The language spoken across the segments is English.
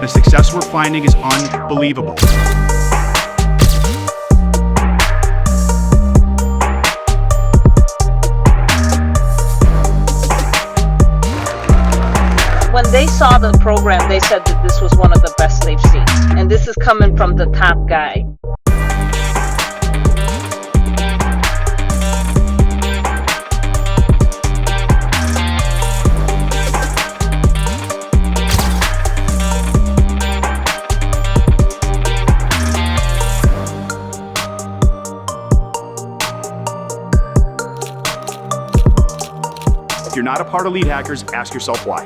The success we're finding is unbelievable. When they saw the program, they said that this was one of the best they've seen. And this is coming from the top guy. If you're not a part of Lead Hackers, ask yourself why.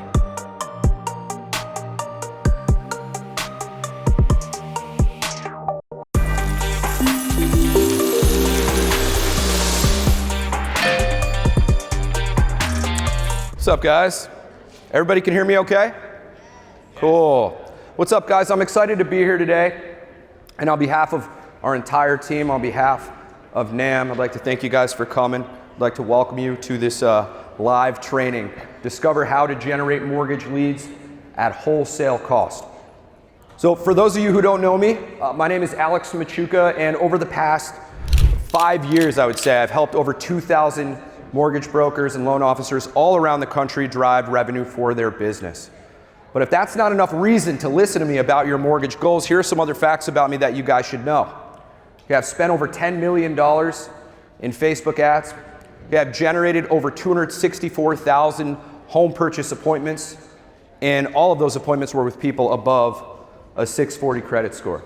What's up, guys? Everybody can hear me okay? Cool. What's up, guys? I'm excited to be here today. And on behalf of our entire team, on behalf of NAMB, I'd like to thank you guys for coming. I'd like to welcome you to this live training. Discover how to generate mortgage leads at wholesale cost. So for those of you who don't know me, my name is Alex Machuca, and over the past 5 years, I would say, I've helped over 2,000 mortgage brokers and loan officers all around the country drive revenue for their business. But if that's not enough reason to listen to me about your mortgage goals, here are some other facts about me that you guys should know. You have spent over $10 million in Facebook ads. You have generated over 264,000 home purchase appointments, and all of those appointments were with people above a 640 credit score.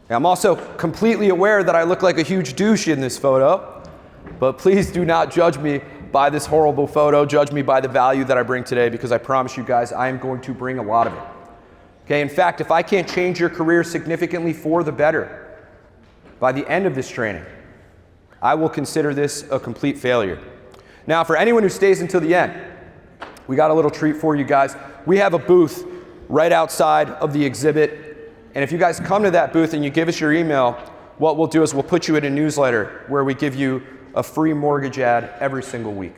Now, I'm also completely aware that I look like a huge douche in this photo, but please do not judge me by this horrible photo. Judge me by the value that I bring today, because I promise you guys I am going to bring a lot of it. Okay, in fact, if I can't change your career significantly for the better by the end of this training, I will consider this a complete failure. Now, for anyone who stays until the end, we got a little treat for you guys. We have a booth right outside of the exhibit, and if you guys come to that booth and you give us your email, what we'll do is we'll put you in a newsletter where we give you a free mortgage ad every single week.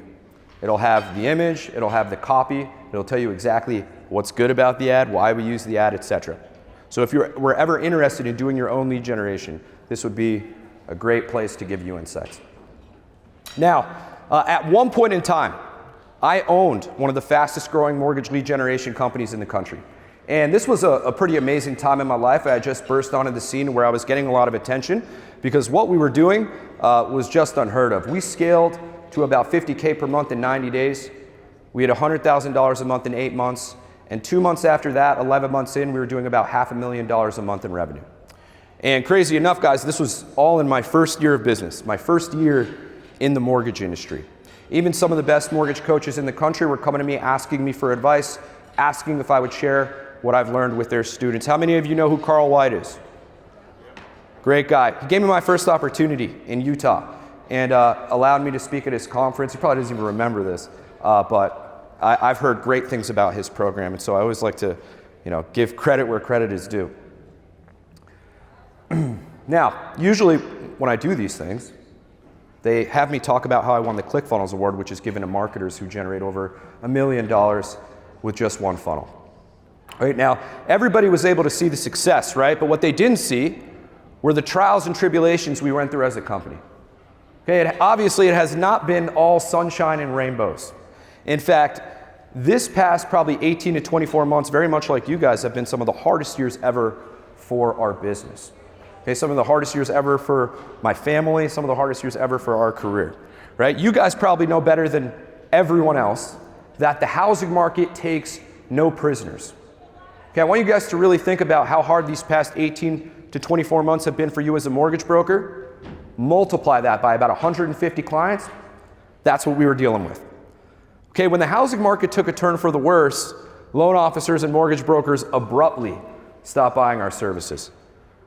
It'll have the image, it'll have the copy, it'll tell you exactly what's good about the ad, why we use the ad, etc. So if were ever interested in doing your own lead generation, this would be a great place to give you insights. Now, at one point in time, I owned one of the fastest growing mortgage lead generation companies in the country. And this was a pretty amazing time in my life. I had just burst onto the scene where I was getting a lot of attention because what we were doing was just unheard of. We scaled to about $50K per month in 90 days. We had $100,000 a month in 8 months. And 2 months after that, 11 months in, we were doing about $500,000 a month in revenue. And crazy enough, guys, this was all in my first year of business, my first year in the mortgage industry. Even some of the best mortgage coaches in the country were coming to me asking me for advice, asking if I would share what I've learned with their students. How many of you know who Carl White is? Great guy. He gave me my first opportunity in Utah and allowed me to speak at his conference. He probably doesn't even remember this, but I've heard great things about his program, and so I always like to, give credit where credit is due. Now, usually when I do these things, they have me talk about how I won the ClickFunnels Award, which is given to marketers who generate over $1 million with just one funnel. Right now, everybody was able to see the success, right? But what they didn't see were the trials and tribulations we went through as a company. Okay, obviously it has not been all sunshine and rainbows. In fact, this past probably 18 to 24 months, very much like you guys, have been some of the hardest years ever for our business. Okay, some of the hardest years ever for my family, some of the hardest years ever for our career, right? You guys probably know better than everyone else that the housing market takes no prisoners. Okay, I want you guys to really think about how hard these past 18 to 24 months have been for you as a mortgage broker. Multiply that by about 150 clients. That's what we were dealing with. Okay, when the housing market took a turn for the worse, loan officers and mortgage brokers abruptly stopped buying our services.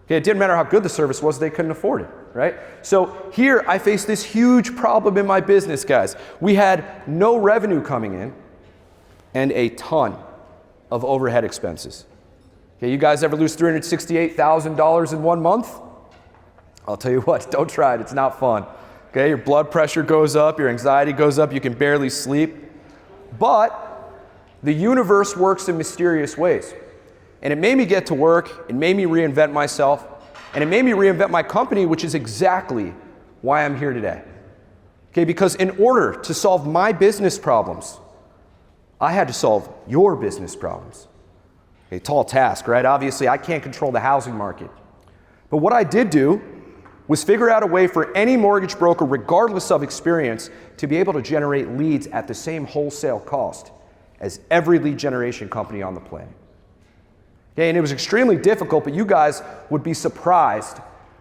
Okay, it didn't matter how good the service was, they couldn't afford it, right? So here I faced this huge problem in my business, guys. We had no revenue coming in and a ton of overhead expenses. Okay, you guys ever lose $368,000 in 1 month? I'll tell you what, don't try it, it's not fun. Okay, your blood pressure goes up, your anxiety goes up, you can barely sleep. But the universe works in mysterious ways. And it made me get to work, it made me reinvent myself, and it made me reinvent my company, which is exactly why I'm here today. Okay, because in order to solve my business problems, I had to solve your business problems. A tall task, right? Obviously, I can't control the housing market. But what I did do was figure out a way for any mortgage broker, regardless of experience, to be able to generate leads at the same wholesale cost as every lead generation company on the planet. Okay, and it was extremely difficult, but you guys would be surprised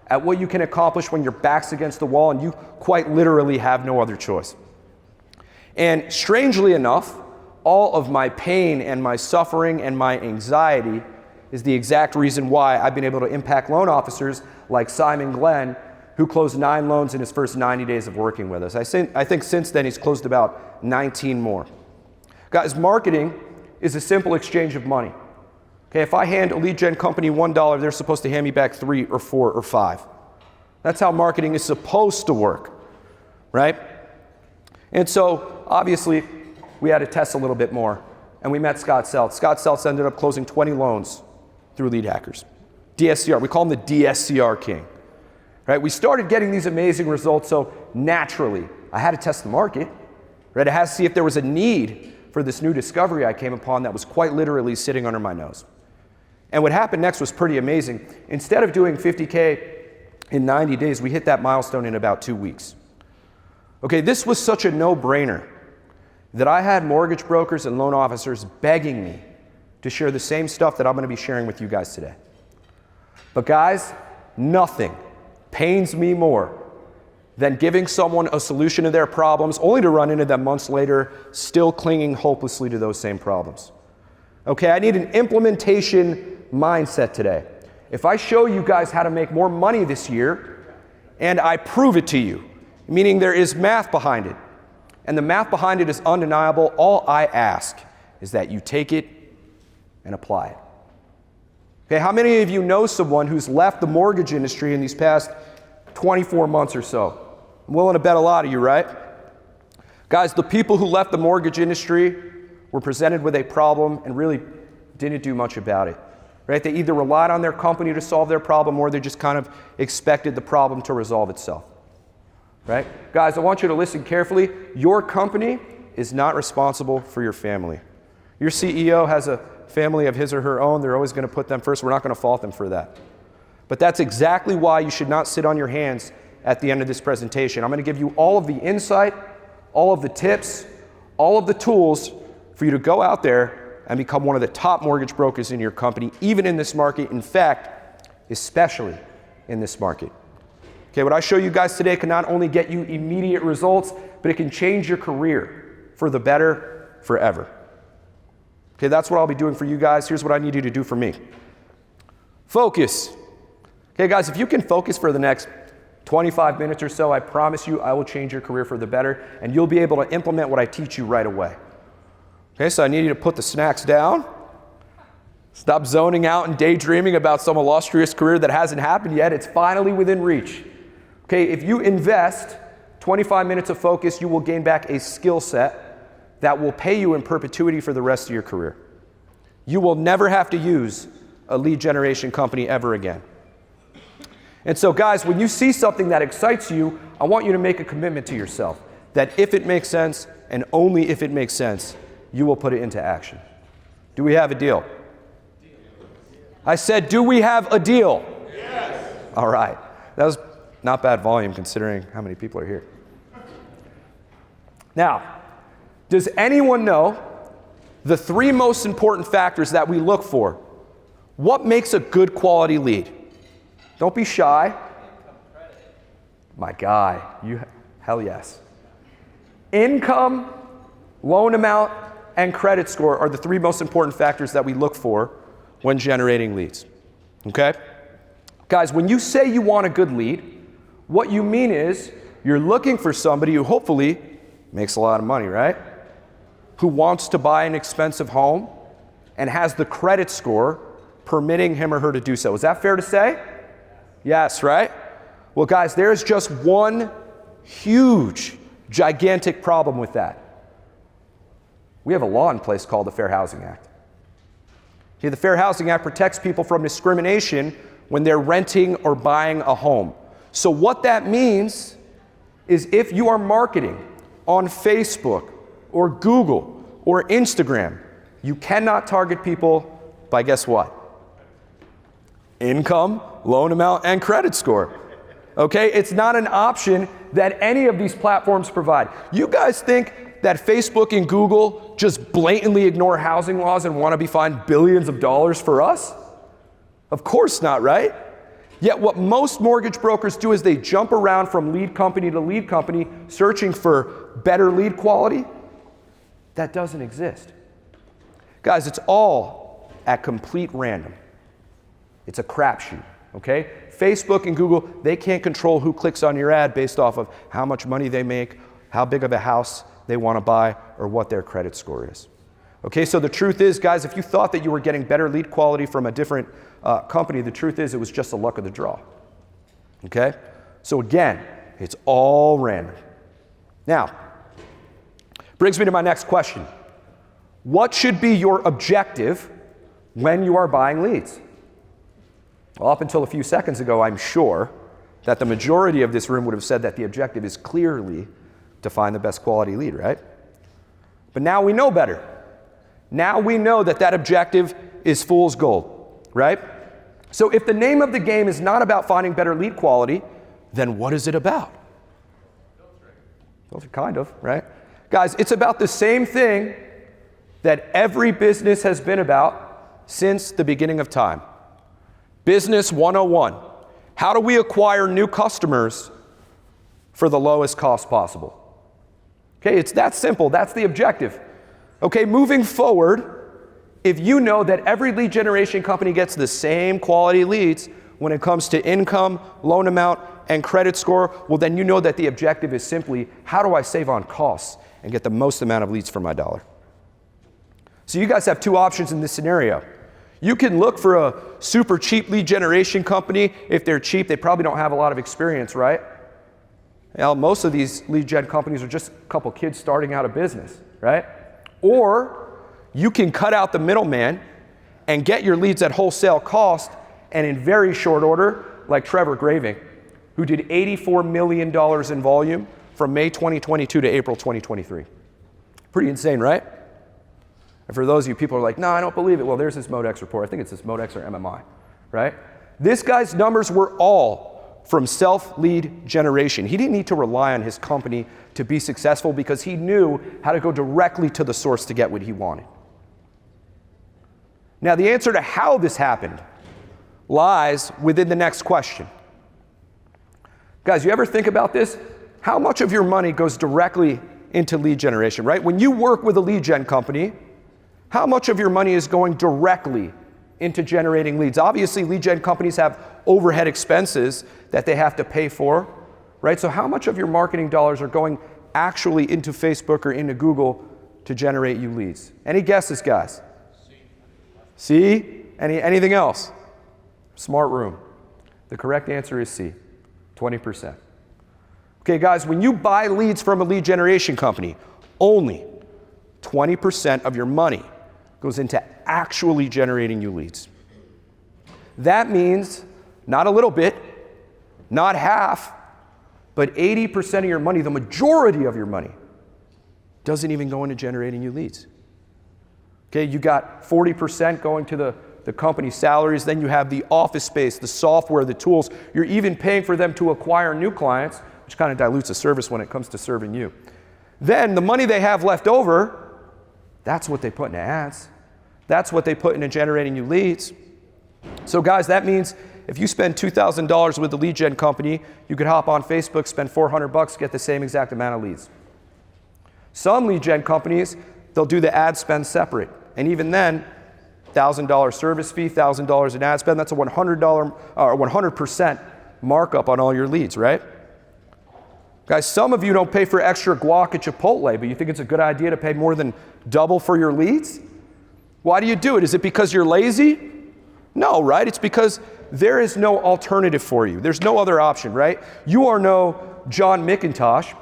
at what you can accomplish when your back's against the wall and you quite literally have no other choice. And strangely enough, all of my pain and my suffering and my anxiety is the exact reason why I've been able to impact loan officers like Simon Glenn, who closed 9 loans in his first 90 days of working with us. I think since then he's closed about 19 more. Guys, marketing is a simple exchange of money. Okay, if I hand a lead gen company $1, they're supposed to hand me back 3 or 4 or 5. That's how marketing is supposed to work, right? And so obviously we had to test a little bit more, and we met Scott Seltz. Scott Seltz ended up closing 20 loans through lead hackers. DSCR, we call him the DSCR king, right? We started getting these amazing results, so naturally I had to test the market, right? I had to see if there was a need for this new discovery I came upon that was quite literally sitting under my nose. And what happened next was pretty amazing. Instead of doing 50K in 90 days, we hit that milestone in about 2 weeks. Okay, this was such a no-brainer that I had mortgage brokers and loan officers begging me to share the same stuff that I'm going to be sharing with you guys today. But guys, nothing pains me more than giving someone a solution to their problems only to run into them months later still clinging hopelessly to those same problems. Okay, I need an implementation mindset today. If I show you guys how to make more money this year and I prove it to you, meaning there is math behind it, and the math behind it is undeniable, all I ask is that you take it and apply it. Okay, how many of you know someone who's left the mortgage industry in these past 24 months or so? I'm willing to bet a lot of you, right? Guys, the people who left the mortgage industry were presented with a problem and really didn't do much about it, right? They either relied on their company to solve their problem or they just kind of expected the problem to resolve itself, right? Guys, I want you to listen carefully. Your company is not responsible for your family. Your CEO has a family of his or her own. They're always going to put them first. We're not going to fault them for that. But that's exactly why you should not sit on your hands at the end of this presentation. I'm going to give you all of the insight, all of the tips, all of the tools for you to go out there and become one of the top mortgage brokers in your company, even in this market. In fact, especially in this market. Okay, what I show you guys today can not only get you immediate results, but it can change your career for the better forever. Okay, that's what I'll be doing for you guys. Here's what I need you to do for me. Focus. Okay, guys, if you can focus for the next 25 minutes or so, I promise you I will change your career for the better, and you'll be able to implement what I teach you right away. Okay, so I need you to put the snacks down. Stop zoning out and daydreaming about some illustrious career that hasn't happened yet. It's finally within reach. Okay, if you invest 25 minutes of focus, you will gain back a skill set that will pay you in perpetuity for the rest of your career. You will never have to use a lead generation company ever again. And so guys, when you see something that excites you, I want you to make a commitment to yourself that if it makes sense, and only if it makes sense, you will put it into action. Do we have a deal? I said, do we have a deal? Yes. All right. That was not bad volume considering how many people are here. Now, does anyone know the 3 most important factors that we look for? What makes a good quality lead? Don't be shy. My guy, hell yes. Income, loan amount, and credit score are the 3 most important factors that we look for when generating leads. Okay? Guys, when you say you want a good lead, what you mean is you're looking for somebody who hopefully makes a lot of money, right? Who wants to buy an expensive home and has the credit score permitting him or her to do so. Is that fair to say? Yes, right? Well, guys, there's just one huge, gigantic problem with that. We have a law in place called the Fair Housing Act. Okay, the Fair Housing Act protects people from discrimination when they're renting or buying a home. So what that means is if you are marketing on Facebook or Google or Instagram, you cannot target people by guess what? Income, loan amount, and credit score. Okay, it's not an option that any of these platforms provide. You guys think that Facebook and Google just blatantly ignore housing laws and want to be fined billions of dollars for us? Of course not, right? Yet what most mortgage brokers do is they jump around from lead company to lead company searching for better lead quality. That doesn't exist. Guys, it's all at complete random. It's a crapshoot, okay? Facebook and Google, they can't control who clicks on your ad based off of how much money they make, how big of a house they want to buy, or what their credit score is. Okay, so the truth is, guys, if you thought that you were getting better lead quality from a different company, the truth is it was just the luck of the draw. Okay? So again, it's all random. Now, brings me to my next question. What should be your objective when you are buying leads? Well, up until a few seconds ago, I'm sure that the majority of this room would have said that the objective is clearly to find the best quality lead, right? But now we know better. Now we know that that objective is fool's gold, right? So if the name of the game is not about finding better lead quality, then what is it about? Filtering. Kind of, right? Guys, it's about the same thing that every business has been about since the beginning of time. Business 101. How do we acquire new customers for the lowest cost possible? Okay, it's that simple. That's the objective. Okay, moving forward, if you know that every lead generation company gets the same quality leads when it comes to income, loan amount, and credit score, well, then you know that the objective is simply, how do I save on costs and get the most amount of leads for my dollar? So you guys have two options in this scenario. You can look for a super cheap lead generation company. If they're cheap, they probably don't have a lot of experience, right? Well, most of these lead gen companies are just a couple kids starting out a business, right? Or you can cut out the middleman and get your leads at wholesale cost and in very short order, like Trevor Graving, who did $84 million in volume from May 2022 to April 2023. Pretty insane, right? And for those of you people who are like, no, I don't believe it. Well, there's this Modex report. I think it's this Modex or MMI, right? This guy's numbers were all from self-lead generation. He didn't need to rely on his company to be successful because he knew how to go directly to the source to get what he wanted. Now, the answer to how this happened lies within the next question. Guys, you ever think about this? How much of your money goes directly into lead generation, right? When you work with a lead gen company, how much of your money is going directly into generating leads? Obviously, lead gen companies have overhead expenses that they have to pay for, right? So how much of your marketing dollars are going actually into Facebook or into Google to generate you leads? Any guesses, guys? C? Anything else? Smart room. The correct answer is C, 20%. Okay, guys, when you buy leads from a lead generation company, only 20% of your money goes into actually generating you leads. That means not a little bit, not half, but 80% of your money, the majority of your money, doesn't even go into generating you leads. Okay, you got 40% going to the company's salaries, then you have the office space, the software, the tools. You're even paying for them to acquire new clients, which kind of dilutes the service when it comes to serving you. Then the money they have left over, that's what they put into ads. That's what they put into generating you leads. So guys, that means if you spend $2,000 with the lead gen company, you could hop on Facebook, spend $400, get the same exact amount of leads. Some lead gen companies, they'll do the ad spend separate. And even then, $1,000 service fee, $1,000 in ad spend, that's a $100% markup on all your leads, right? Guys, some of you don't pay for extra guac at Chipotle, but you think it's a good idea to pay more than double for your leads? Why do you do it? Is it because you're lazy? No, right? It's because there is no alternative for you. There's no other option, right? You are no John McIntosh,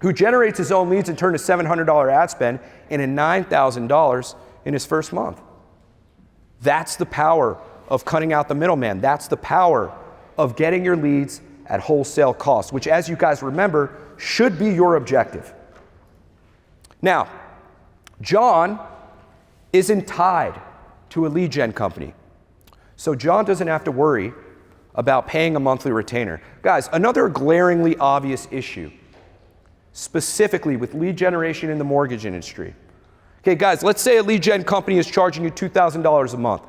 who generates his own leads and turns a $700 ad spend into $9,000 in his first month. That's the power of cutting out the middleman. That's the power of getting your leads at wholesale cost, which, as you guys remember, should be your objective. Now, John isn't tied to a lead gen company. So John doesn't have to worry about paying a monthly retainer. Guys, another glaringly obvious issue, specifically with lead generation in the mortgage industry. Okay, guys, let's say a lead gen company is charging you $2,000 a month.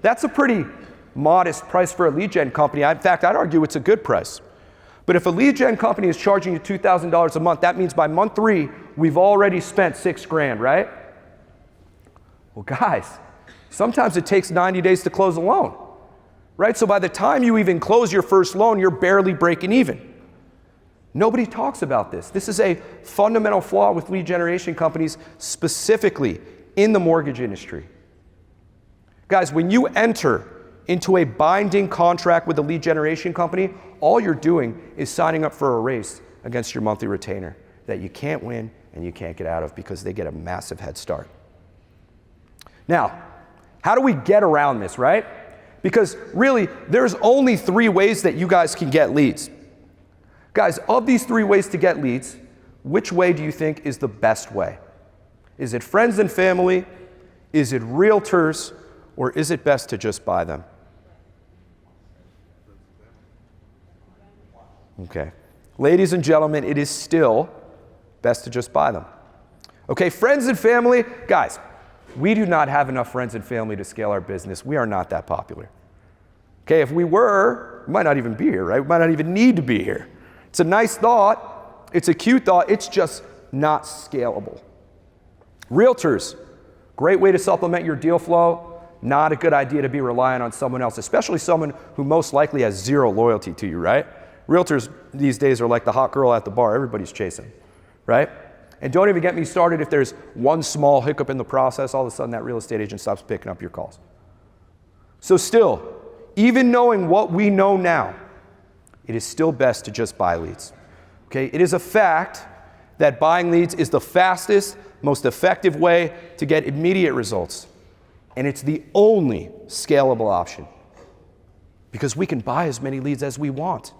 That's a pretty modest price for a lead gen company. In fact, I'd argue it's a good price. But if a lead gen company is charging you $2,000 a month, that means by month 3, we've already spent $6,000, right? Well, guys, sometimes it takes 90 days to close a loan, right? So by the time you even close your first loan, you're barely breaking even. Nobody talks about this. This is a fundamental flaw with lead generation companies, specifically in the mortgage industry. Guys, when you enter into a binding contract with a lead generation company, all you're doing is signing up for a race against your monthly retainer that you can't win and you can't get out of because they get a massive head start. Now, how do we get around this, right? Because really, there's only 3 ways that you guys can get leads. Guys, of these 3 ways to get leads, which way do you think is the best way? Is it friends and family? Is it realtors? Or is it best to just buy them? Okay. Ladies and gentlemen, it is still best to just buy them. Okay, friends and family, guys, we do not have enough friends and family to scale our business. We are not that popular. Okay, if we were, we might not even be here, right? We might not even need to be here. It's a nice thought. It's a cute thought. It's just not scalable. Realtors, great way to supplement your deal flow. Not a good idea to be relying on someone else, especially someone who most likely has 0 loyalty to you, right? Realtors these days are like the hot girl at the bar. Everybody's chasing, right? And don't even get me started if there's one small hiccup in the process, all of a sudden that real estate agent stops picking up your calls. So still, even knowing what we know now, it is still best to just buy leads. Okay? It is a fact that buying leads is the fastest, most effective way to get immediate results. And it's the only scalable option because we can buy as many leads as we want,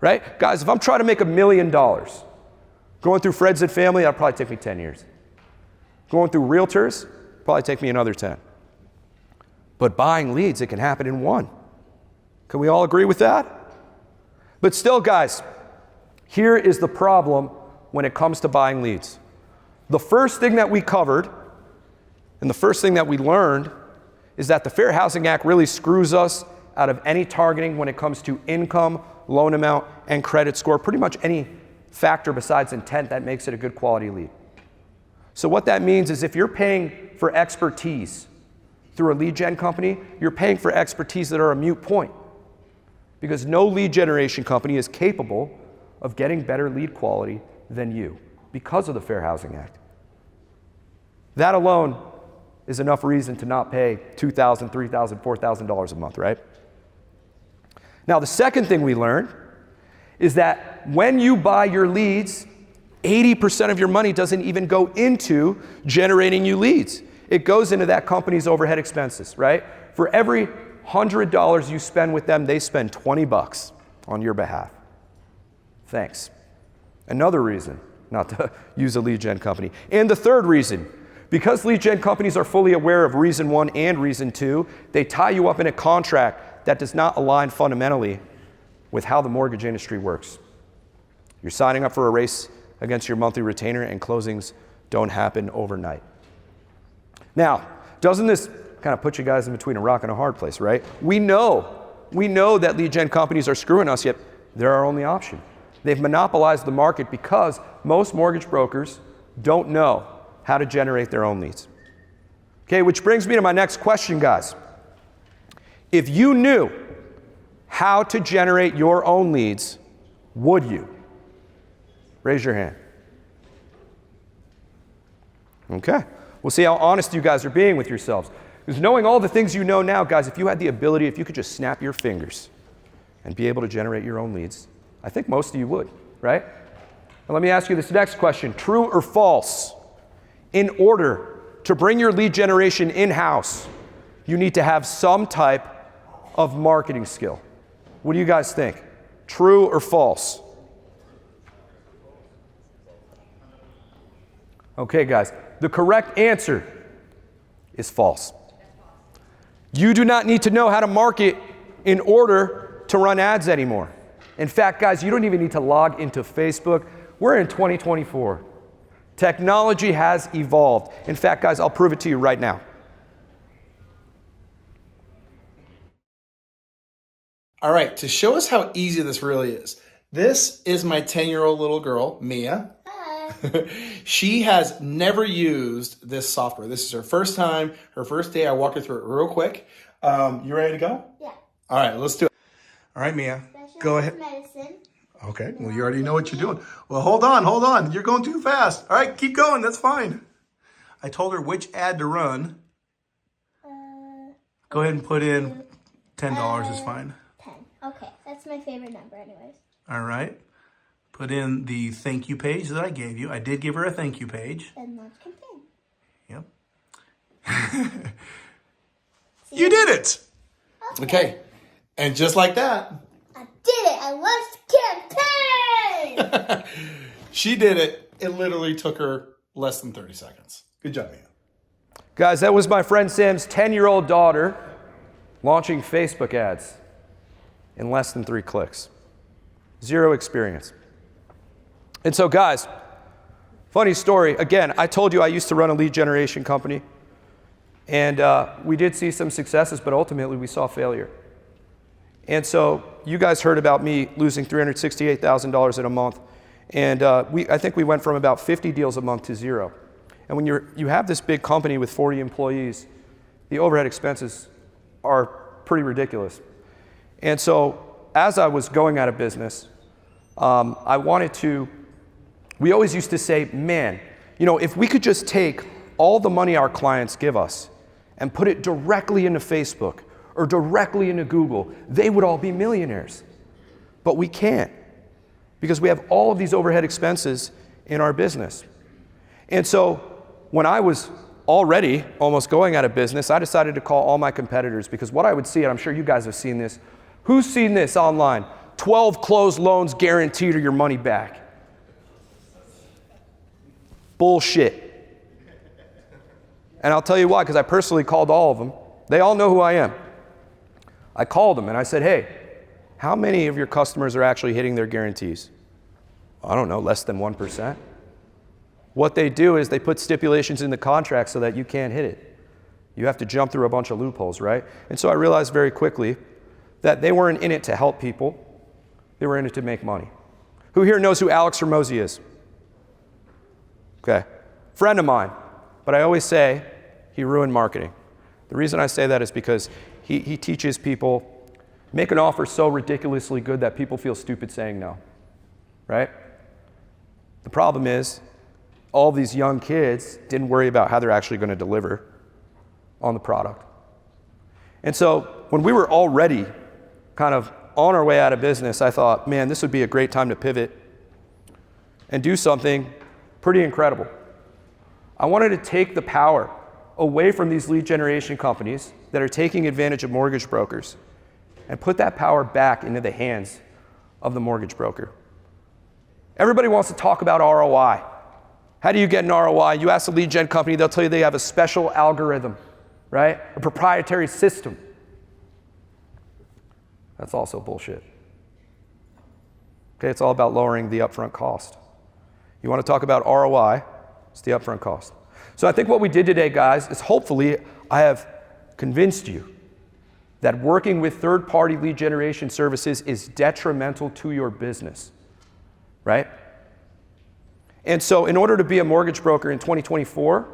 right? Guys, if I'm trying to make $1 million, going through friends and family, that'll probably take me 10 years. Going through realtors, probably take me another 10. But buying leads, it can happen in 1. Can we all agree with that? But still, guys, here is the problem when it comes to buying leads. The first thing that we covered and the first thing that we learned is that the Fair Housing Act really screws us out of any targeting when it comes to income, loan amount, and credit score, pretty much any factor besides intent that makes it a good quality lead. So what that means is if you're paying for expertise through a lead gen company, you're paying for expertise that are a moot point because no lead generation company is capable of getting better lead quality than you because of the Fair Housing Act. That alone is enough reason to not pay $2,000, $3,000, $4,000 a month, right? Now, the second thing we learned is that when you buy your leads, 80% of your money doesn't even go into generating you leads. It goes into that company's overhead expenses, right? For every $100 you spend with them, they spend $20 on your behalf. Thanks. Another reason not to use a lead gen company. And the third reason, because lead gen companies are fully aware of reason 1 and reason 2, they tie you up in a contract that does not align fundamentally with how the mortgage industry works. You're signing up for a race against your monthly retainer and closings don't happen overnight. Now, doesn't this kind of put you guys in between a rock and a hard place, right? We know that lead gen companies are screwing us, yet they're our only option. They've monopolized the market because most mortgage brokers don't know how to generate their own leads. Okay, which brings me to my next question, guys. If you knew how to generate your own leads, would you? Raise your hand. Okay, we'll see how honest you guys are being with yourselves. Because knowing all the things you know now, guys, if you had the ability, if you could just snap your fingers and be able to generate your own leads, I think most of you would, right? Now let me ask you this next question, true or false? In order to bring your lead generation in-house, you need to have some type of marketing skill. What do you guys think? True or false? Okay, guys, the correct answer is false. You do not need to know how to market in order to run ads anymore. In fact, guys, you don't even need to log into Facebook. We're in 2024. Technology has evolved. In fact, guys, I'll prove it to you right now. All right, to show us how easy this really is, this is my 10-year-old little girl, Mia. Hi. She has never used this software. This is her first time, her first day. I walk her through it real quick. You ready to go? Yeah. All right, let's do it. All right, Mia, go ahead. Medicine. Okay, well, you already know what you're doing. Well, hold on. You're going too fast. All right, keep going. That's fine. I told her which ad to run. Go ahead and put in $10 is fine. 10. Okay, that's my favorite number anyways. All right. Put in the thank you page that I gave you. I did give her a thank you page. And launch campaign. Yep. You did it. Okay. And just like that. I did it. I launched campaign. She did it. It literally took her less than 30 seconds. Good job, Mia. Guys, that was my friend Sam's 10-year-old daughter launching Facebook ads in less than 3 clicks. Zero experience. And so, guys, funny story. Again, I told you I used to run a lead generation company. And we did see some successes, but ultimately we saw failure. And so you guys heard about me losing $368,000 in a month. And I think we went from about 50 deals a month to 0. And when you have this big company with 40 employees, the overhead expenses are pretty ridiculous. And so as I was going out of business, we always used to say, man, if we could just take all the money our clients give us and put it directly into Facebook or directly into Google, they would all be millionaires. But we can't, because we have all of these overhead expenses in our business. And so when I was already almost going out of business, I decided to call all my competitors, because what I would see, and I'm sure you guys have seen this, who's seen this online? 12 closed loans guaranteed or your money back. Bullshit. And I'll tell you why, because I personally called all of them. They all know who I am. I called them and I said, hey, how many of your customers are actually hitting their guarantees? I don't know, less than 1%. What they do is they put stipulations in the contract so that you can't hit it. You have to jump through a bunch of loopholes, right? And so I realized very quickly that they weren't in it to help people. They were in it to make money. Who here knows who Alex Hormozi is? Okay, friend of mine. But I always say he ruined marketing. The reason I say that is because he teaches people, make an offer so ridiculously good that people feel stupid saying no, right? The problem is, all these young kids didn't worry about how they're actually going to deliver on the product. And so when we were already kind of on our way out of business, I thought, man, this would be a great time to pivot and do something pretty incredible. I wanted to take the power away from these lead generation companies that are taking advantage of mortgage brokers and put that power back into the hands of the mortgage broker. Everybody wants to talk about ROI. How do you get an ROI? You ask a lead gen company, they'll tell you they have a special algorithm, right? A proprietary system. That's also bullshit. Okay, it's all about lowering the upfront cost. You want to talk about ROI, it's the upfront cost. So I think what we did today, guys, is hopefully I have convinced you that working with third-party lead generation services is detrimental to your business, right? And so in order to be a mortgage broker in 2024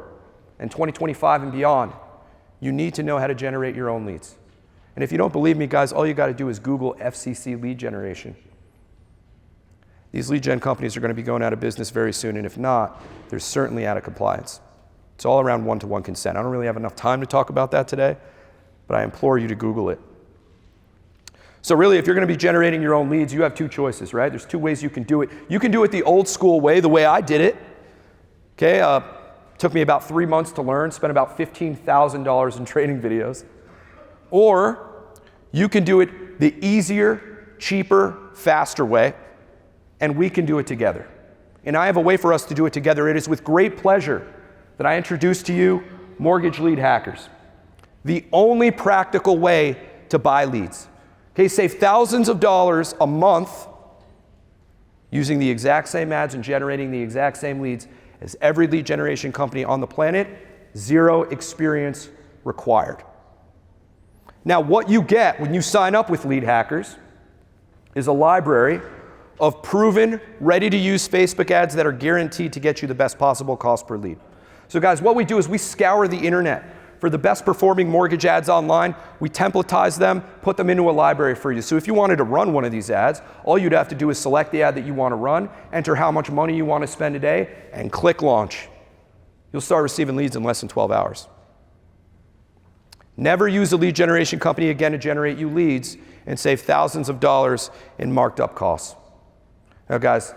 and 2025 and beyond, you need to know how to generate your own leads. And if you don't believe me, guys, all you got to do is Google FCC lead generation. These lead gen companies are going to be going out of business very soon, and if not, they're certainly out of compliance. It's all around one-to-one consent. I don't really have enough time to talk about that today, but I implore you to Google it. So really, if you're going to be generating your own leads, you have 2 choices, right? There's 2 ways you can do it. You can do it the old school way, the way I did it. Okay, took me about 3 months to learn, spent about $15,000 in training videos. Or you can do it the easier, cheaper, faster way, and we can do it together. And I have a way for us to do it together. It is with great pleasure that I introduce to you Mortgage Lead Hackers, the only practical way to buy leads. Okay, save thousands of dollars a month using the exact same ads and generating the exact same leads as every lead generation company on the planet, zero experience required. Now, what you get when you sign up with Lead Hackers is a library of proven, ready-to-use Facebook ads that are guaranteed to get you the best possible cost per lead. So guys, what we do is we scour the internet for the best performing mortgage ads online. We templatize them, put them into a library for you. So if you wanted to run one of these ads, all you'd have to do is select the ad that you want to run, enter how much money you want to spend a day, and click launch. You'll start receiving leads in less than 12 hours. Never use a lead generation company again to generate you leads and save thousands of dollars in marked up costs. Now guys,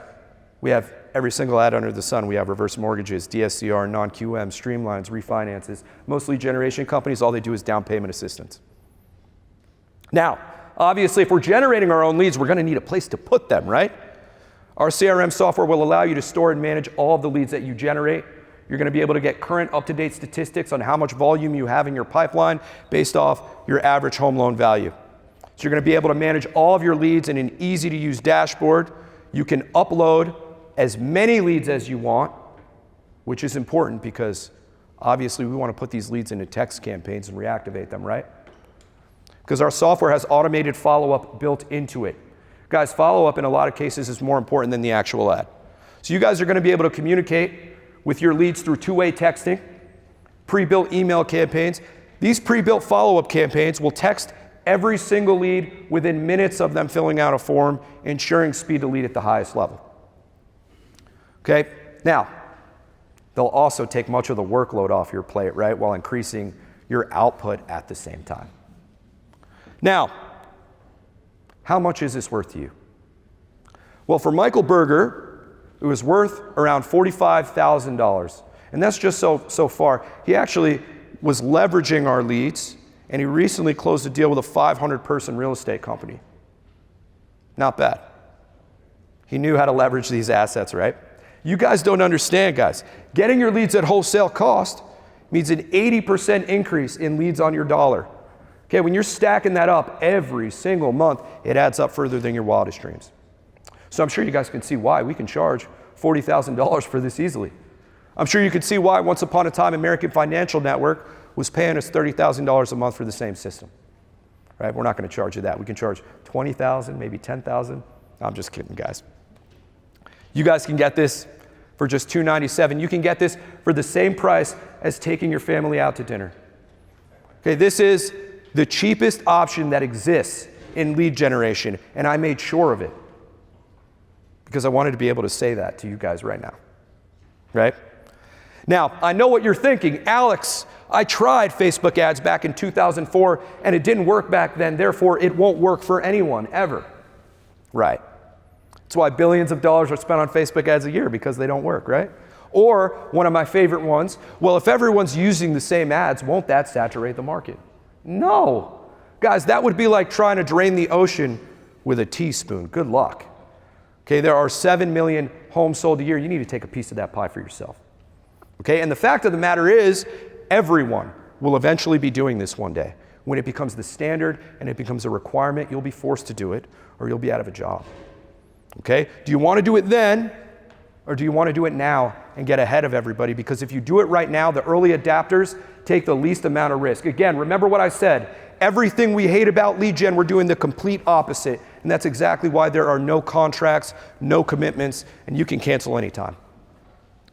we have every single ad under the sun. We have reverse mortgages, DSCR, non-QM, streamlines, refinances. Most lead generation companies, all they do is down payment assistance. Now, obviously, if we're generating our own leads, we're going to need a place to put them, right? Our CRM software will allow you to store and manage all of the leads that you generate. You're going to be able to get current, up-to-date statistics on how much volume you have in your pipeline based off your average home loan value. So you're going to be able to manage all of your leads in an easy-to-use dashboard. You can upload as many leads as you want, which is important because obviously we want to put these leads into text campaigns and reactivate them, right? Because our software has automated follow-up built into it. Guys, follow-up in a lot of cases is more important than the actual ad. So you guys are going to be able to communicate with your leads through two-way texting, pre-built email campaigns. These pre-built follow-up campaigns will text every single lead within minutes of them filling out a form, ensuring speed to lead at the highest level. Okay, now, they'll also take much of the workload off your plate, right, while increasing your output at the same time. Now, how much is this worth to you? Well, for Michael Berger, it was worth around $45,000. And that's just so far. He actually was leveraging our leads, and he recently closed a deal with a 500-person real estate company. Not bad. He knew how to leverage these assets, right? You guys don't understand, guys. Getting your leads at wholesale cost means an 80% increase in leads on your dollar. Okay, when you're stacking that up every single month, it adds up further than your wildest dreams. So I'm sure you guys can see why we can charge $40,000 for this easily. I'm sure you can see why once upon a time American Financial Network was paying us $30,000 a month for the same system. Right? We're not going to charge you that. We can charge $20,000, maybe $10,000. I'm just kidding, guys. You guys can get this for just $297. You can get this for the same price as taking your family out to dinner. Okay, this is the cheapest option that exists in lead generation, and I made sure of it because I wanted to be able to say that to you guys right now, right? Now, I know what you're thinking. Alex, I tried Facebook ads back in 2004, and it didn't work back then, therefore it won't work for anyone, ever. Right. That's why billions of dollars are spent on Facebook ads a year, because they don't work, right? Or, one of my favorite ones, well, if everyone's using the same ads, won't that saturate the market? No. Guys, that would be like trying to drain the ocean with a teaspoon. Good luck. Okay, there are 7 million homes sold a year. You need to take a piece of that pie for yourself. Okay, and the fact of the matter is, everyone will eventually be doing this one day. When it becomes the standard and it becomes a requirement, you'll be forced to do it or you'll be out of a job. Okay, do you want to do it then or do you want to do it now and get ahead of everybody? Because if you do it right now, the early adapters take the least amount of risk. Again, remember what I said. Everything we hate about lead gen, we're doing the complete opposite. And that's exactly why there are no contracts, no commitments, and you can cancel anytime.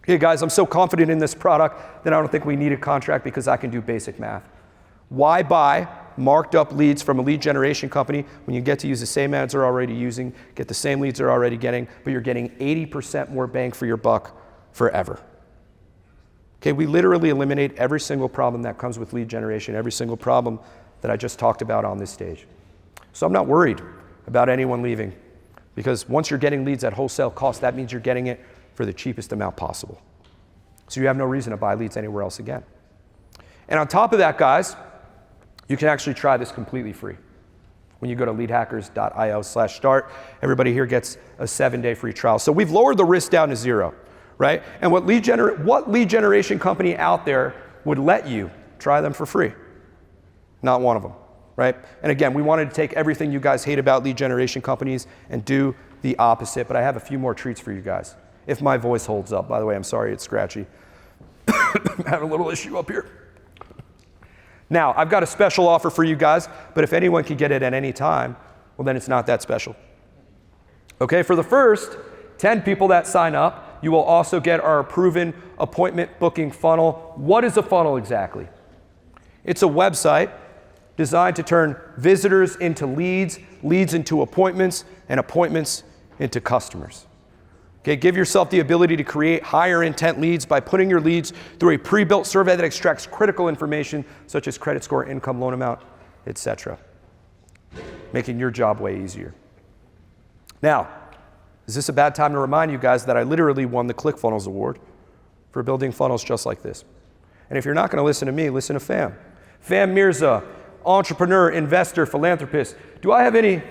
Okay, guys, I'm so confident in this product that I don't think we need a contract because I can do basic math. Why buy marked up leads from a lead generation company when you get to use the same ads they're already using, get the same leads they're already getting, but you're getting 80% more bang for your buck forever? Okay, we literally eliminate every single problem that comes with lead generation, every single problem that I just talked about on this stage. So I'm not worried about anyone leaving, because once you're getting leads at wholesale cost, that means you're getting it for the cheapest amount possible. So you have no reason to buy leads anywhere else again. And on top of that, guys, You can actually try this completely free. When you go to leadhackers.io/start, everybody here gets a 7-day free trial. So we've lowered the risk down to 0, right? And what lead generation company out there would let you try them for free? Not one of them, right? And again, we wanted to take everything you guys hate about lead generation companies and do the opposite, but I have a few more treats for you guys. If my voice holds up. By the way, I'm sorry it's scratchy. I'm having a little issue up here. Now, I've got a special offer for you guys, but if anyone can get it at any time, well, then it's not that special. Okay, for the first 10 people that sign up, you will also get our proven appointment booking funnel. What is a funnel exactly? It's a website designed to turn visitors into leads, leads into appointments, and appointments into customers. Okay, give yourself the ability to create higher intent leads by putting your leads through a pre-built survey that extracts critical information such as credit score, income, loan amount, etc. Making your job way easier. Now, is this a bad time to remind you guys that I literally won the ClickFunnels Award for building funnels just like this? And if you're not going to listen to me, listen to Fam. Fam Mirza, entrepreneur, investor, philanthropist. Do I have any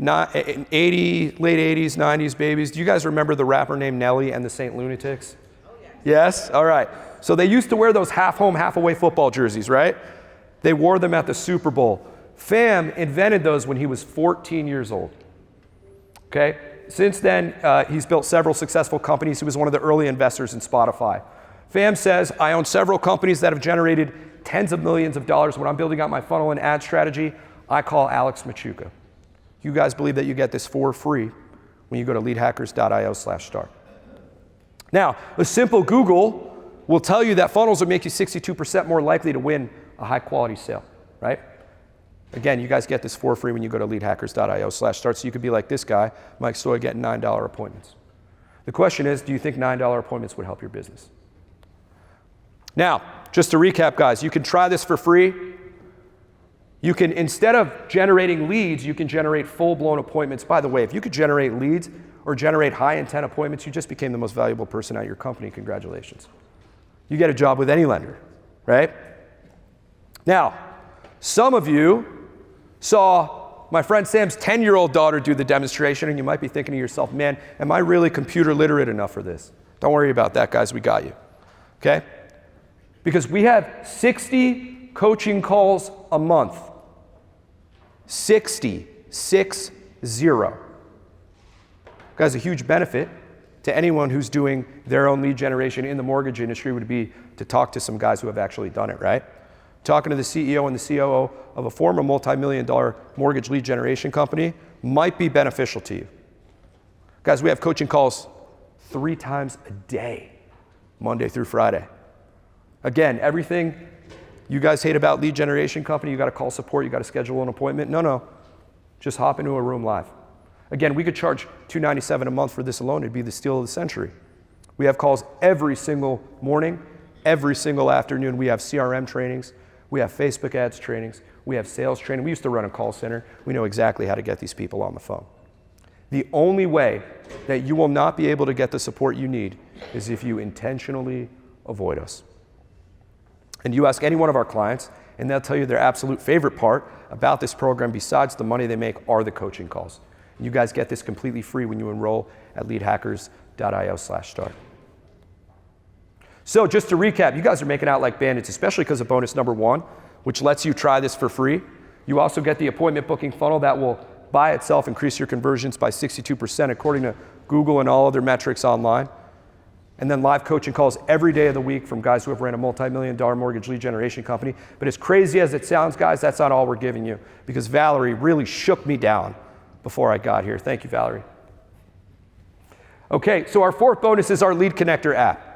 late 80s, 90s babies? Do you guys remember the rapper named Nelly and the Saint Lunatics? Oh, yeah. Yes? All right. So they used to wear those half home, half away football jerseys, right? They wore them at the Super Bowl. Fam invented those when he was 14 years old. Okay? Since then, he's built several successful companies. He was one of the early investors in Spotify. Fam says, I own several companies that have generated tens of millions of dollars. When I'm building out my funnel and ad strategy, I call Alex Machuca. You guys believe that you get this for free when you go to leadhackers.io/start. Now, a simple Google will tell you that funnels will make you 62% more likely to win a high quality sale, right? Again, you guys get this for free when you go to leadhackers.io/start. So you could be like this guy, Mike Stoy, getting $9 appointments. The question is, do you think $9 appointments would help your business? Now, just to recap, guys, you can try this for free. You can, instead of generating leads, you can generate full-blown appointments. By the way, if you could generate leads or generate high-intent appointments, you just became the most valuable person at your company. Congratulations. You get a job with any lender, right? Now, some of you saw my friend Sam's 10-year-old daughter do the demonstration, and you might be thinking to yourself, man, am I really computer literate enough for this? Don't worry about that, guys. We got you, okay? Because we have 60 coaching calls a month. 60. Guys, a huge benefit to anyone who's doing their own lead generation in the mortgage industry would be to talk to some guys who have actually done it, right? Talking to the CEO and the COO of a former multi-million-dollar mortgage lead generation company might be beneficial to you. Guys, we have coaching calls 3 times a day, Monday through Friday. Again, everything you guys hate about lead generation company, you got to call support, you got to schedule an appointment. No, just hop into a room live. Again, we could charge $297 a month for this alone. It'd be the steal of the century. We have calls every single morning, every single afternoon. We have CRM trainings. We have Facebook ads trainings. We have sales training. We used to run a call center. We know exactly how to get these people on the phone. The only way that you will not be able to get the support you need is if you intentionally avoid us. And you ask any one of our clients, and they'll tell you their absolute favorite part about this program, besides the money they make, are the coaching calls. And you guys get this completely free when you enroll at leadhackers.io/start. So just to recap, you guys are making out like bandits, especially because of bonus number 1, which lets you try this for free. You also get the appointment booking funnel that will by itself increase your conversions by 62% according to Google and all other metrics online. And then live coaching calls every day of the week from guys who have ran a multi-million-dollar mortgage lead generation company. But as crazy as it sounds, guys, that's not all we're giving you, because Valerie really shook me down before I got here. Thank you, Valerie. Okay, so our 4th bonus is our Lead Connector app.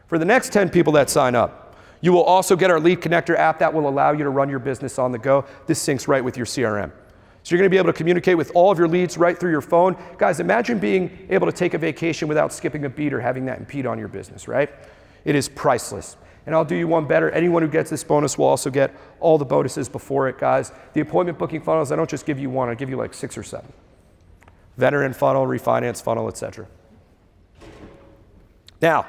For the next 10 people that sign up, you will also get our Lead Connector app that will allow you to run your business on the go. This syncs right with your CRM. So you're going to be able to communicate with all of your leads right through your phone. Guys, imagine being able to take a vacation without skipping a beat or having that impede on your business, right? It is priceless. And I'll do you one better. Anyone who gets this bonus will also get all the bonuses before it, guys. The appointment booking funnels, I don't just give you one, I give you like 6 or 7. Veteran funnel, refinance funnel, etc. Now,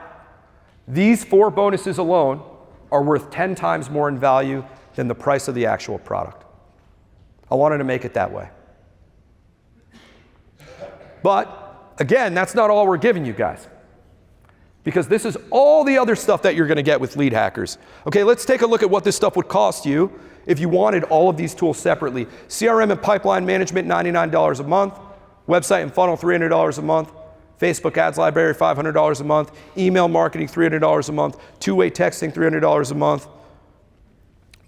these 4 bonuses alone are worth 10 times more in value than the price of the actual product. I wanted to make it that way. But again, that's not all we're giving you guys, because this is all the other stuff that you're going to get with Lead Hackers. Okay, let's take a look at what this stuff would cost you if you wanted all of these tools separately. CRM and pipeline management, $99 a month. Website and funnel, $300 a month. Facebook ads library, $500 a month. Email marketing, $300 a month. Two-way texting, $300 a month.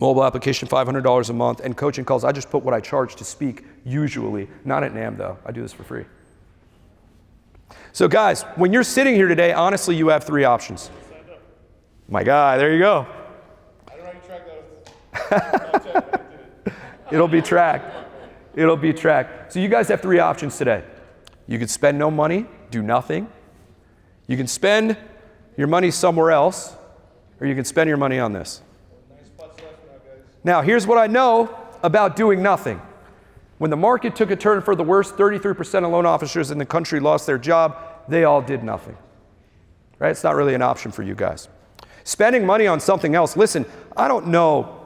Mobile application, $500 a month. And coaching calls, I just put what I charge to speak usually. Not at NAMB though, I do this for free. So guys, when you're sitting here today, honestly, you have three options. My guy, there you go. I don't know how you track that. It'll be tracked. It'll be tracked. So you guys have three options today. You could spend no money, do nothing. You can spend your money somewhere else, or you can spend your money on this. Now, here's what I know about doing nothing. When the market took a turn for the worse, 33% of loan officers in the country lost their job. They all did nothing. Right? It's not really an option for you guys. Spending money on something else. Listen, I don't know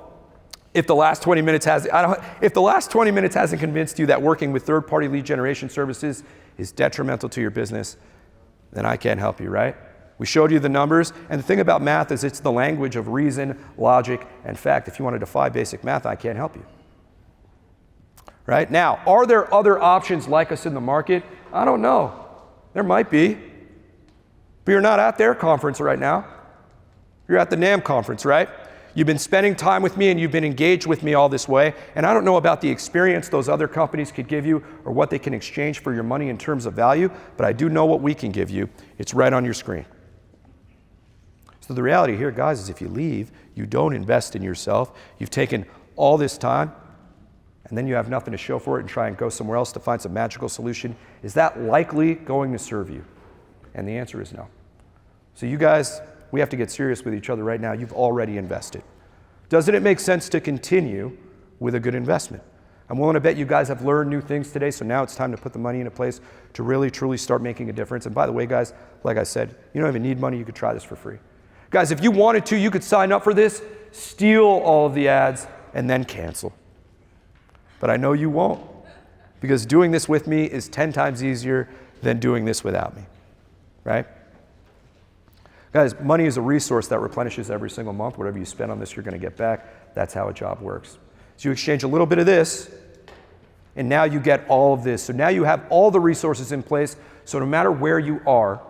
if the last 20 minutes hasn't convinced you that working with third-party lead generation services is detrimental to your business, then I can't help you, right? We showed you the numbers, and the thing about math is it's the language of reason, logic, and fact. If you want to defy basic math, I can't help you. Right? Now, are there other options like us in the market? I don't know. There might be. But you're not at their conference right now. You're at the NAMB conference, right? You've been spending time with me and you've been engaged with me all this way. And I don't know about the experience those other companies could give you or what they can exchange for your money in terms of value, but I do know what we can give you. It's right on your screen. So the reality here, guys, is if you leave, you don't invest in yourself. You've taken all this time, and then you have nothing to show for it and try and go somewhere else to find some magical solution. Is that likely going to serve you? And the answer is no. So you guys, we have to get serious with each other right now. You've already invested. Doesn't it make sense to continue with a good investment? I'm willing to bet you guys have learned new things today, so now it's time to put the money in a place to really, truly start making a difference. And by the way, guys, like I said, you don't even need money. You could try this for free. Guys, if you wanted to, you could sign up for this, steal all of the ads, and then cancel. But I know you won't, because doing this with me is 10 times easier than doing this without me, right? Guys, money is a resource that replenishes every single month. Whatever you spend on this, you're going to get back. That's how a job works. So you exchange a little bit of this, and now you get all of this. So now you have all the resources in place. So no matter where you are,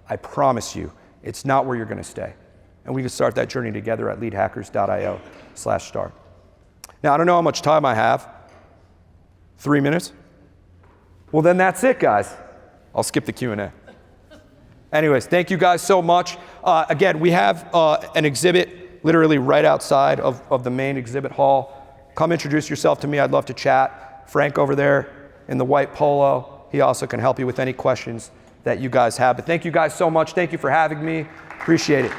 I promise you, it's not where you're going to stay. And we can start that journey together at leadhackers.io/start. Now, I don't know how much time I have. 3 minutes? Well, then that's it, guys. I'll skip the Q&A. Anyways, thank you guys so much. Again, we have an exhibit literally right outside of the main exhibit hall. Come introduce yourself to me. I'd love to chat. Frank over there in the white polo, he also can help you with any questions that you guys have. But thank you guys so much. Thank you for having me. Appreciate it.